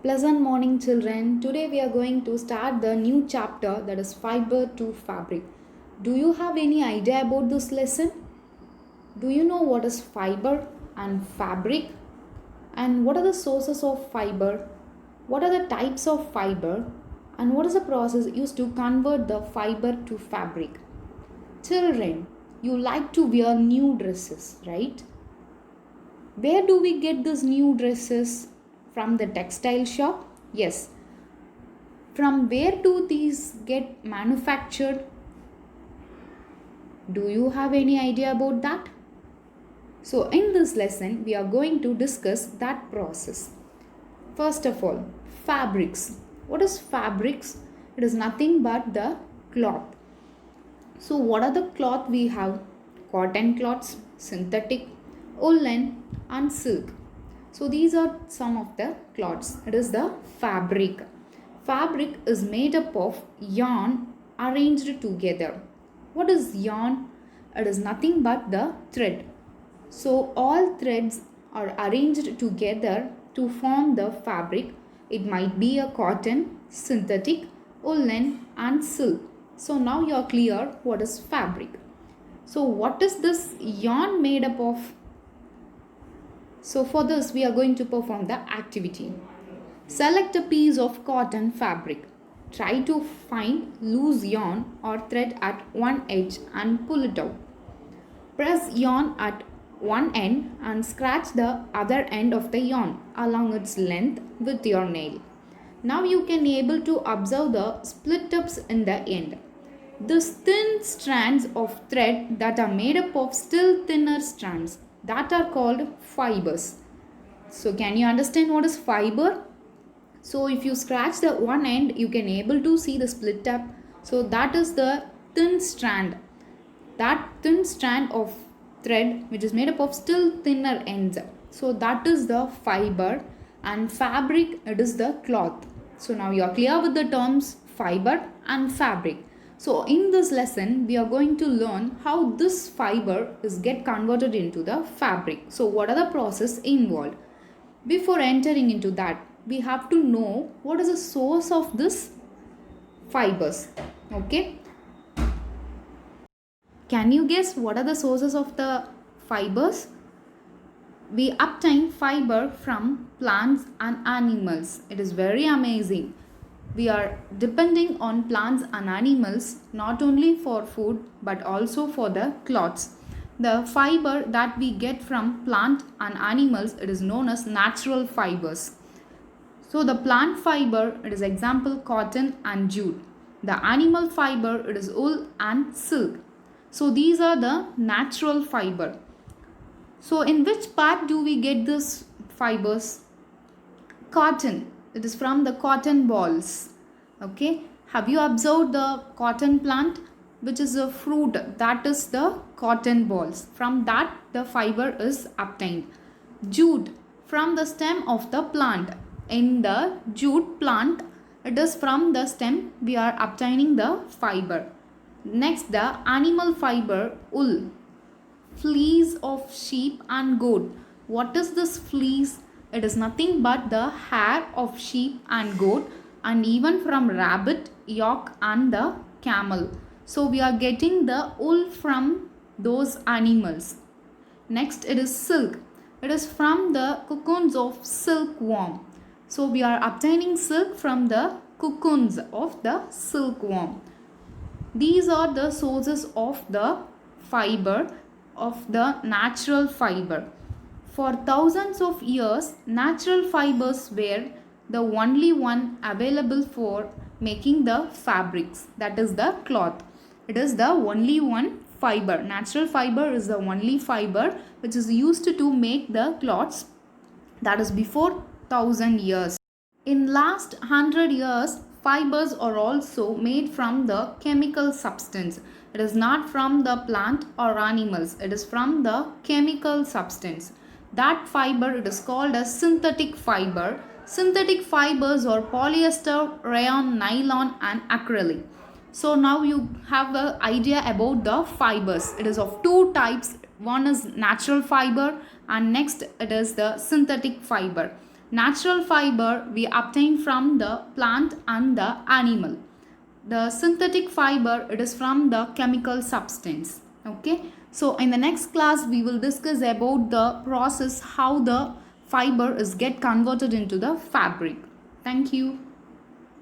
Pleasant morning, children. Today we are going to start the new chapter, that is Fiber to Fabric. Do you have any idea about this lesson? Do you know what is fiber and fabric? And what are the sources of fiber? What are the types of fiber? And what is the process used to convert the fiber to fabric? Children, you like to wear new dresses, right? Where do we get these new dresses? From the textile shop? Yes. From where do these get manufactured? Do you have any idea about that? So in this lesson, we are going to discuss that process. First of all, fabrics. What is fabrics? It is nothing but the cloth. So what are the cloth we have? Cotton cloths, synthetic, woolen and silk. So these are some of the cloths. It is the fabric. Fabric is made up of yarn arranged together. What is yarn? It is nothing but the thread. So all threads are arranged together to form the fabric. It might be a cotton, synthetic, woolen and silk. So now you are clear what is fabric. So what is this yarn made up of? So for this we are going to perform the activity. Select a piece of cotton fabric. Try to find loose yarn or thread at one edge and pull it out. Press yarn at one end and scratch the other end of the yarn along its length with your nail. Now you can able to observe the split ups in the end. These thin strands of thread that are made up of still thinner strands that are called fibers. So can you understand what is fiber? So if you scratch the one end, you can able to see the split up. So that is the thin strand. That thin strand of thread which is made up of still thinner ends. So that is the fiber, and fabric, it is the cloth. So now you are clear with the terms fiber and fabric. So in this lesson, we are going to learn how this fiber is get converted into the fabric. So what are the process involved? Before entering into that, we have to know what is the source of this fibers. Okay. Can you guess what are the sources of the fibers? We obtain fiber from plants and animals. It is very amazing. We are depending on plants and animals not only for food but also for the cloths. The fiber that we get from plant and animals, it is known as natural fibers. So the plant fiber, it is example cotton and jute. The animal fiber, it is wool and silk. So these are the natural fiber. So in which part do we get these fibers? Cotton. It is from the cotton balls. Okay. Have you observed the cotton plant, which is a fruit? That is the cotton balls. From that the fiber is obtained. Jute, from the stem of the plant. In the jute plant, it is from the stem we are obtaining the fiber. Next, the animal fiber, wool. Fleece of sheep and goat. What is this fleece? It is nothing but the hair of sheep and goat, and even from rabbit, yak and the camel. So we are getting the wool from those animals. Next, it is silk. It is from the cocoons of silkworm. So we are obtaining silk from the cocoons of the silkworm. These are the sources of the fiber, of the natural fiber. For thousands of years, natural fibers were the only one available for making the fabrics, that is the cloth. It is the only one fiber. Natural fiber is the only fiber which is used to make the cloths, that is before 1000 years. In last 100 years, fibers are also made from the chemical substance. It is not from the plant or animals. It is from the chemical substance. That fiber, it is called as synthetic fiber. Synthetic fibers are polyester, rayon, nylon and acrylic. So now you have an idea about the fibers. It is of two types. One is natural fiber and next it is the synthetic fiber. Natural fiber we obtain from the plant and the animal. The synthetic fiber, it is from the chemical substance. Okay, so in the next class we will discuss about the process how the fiber is get converted into the fabric. Thank you.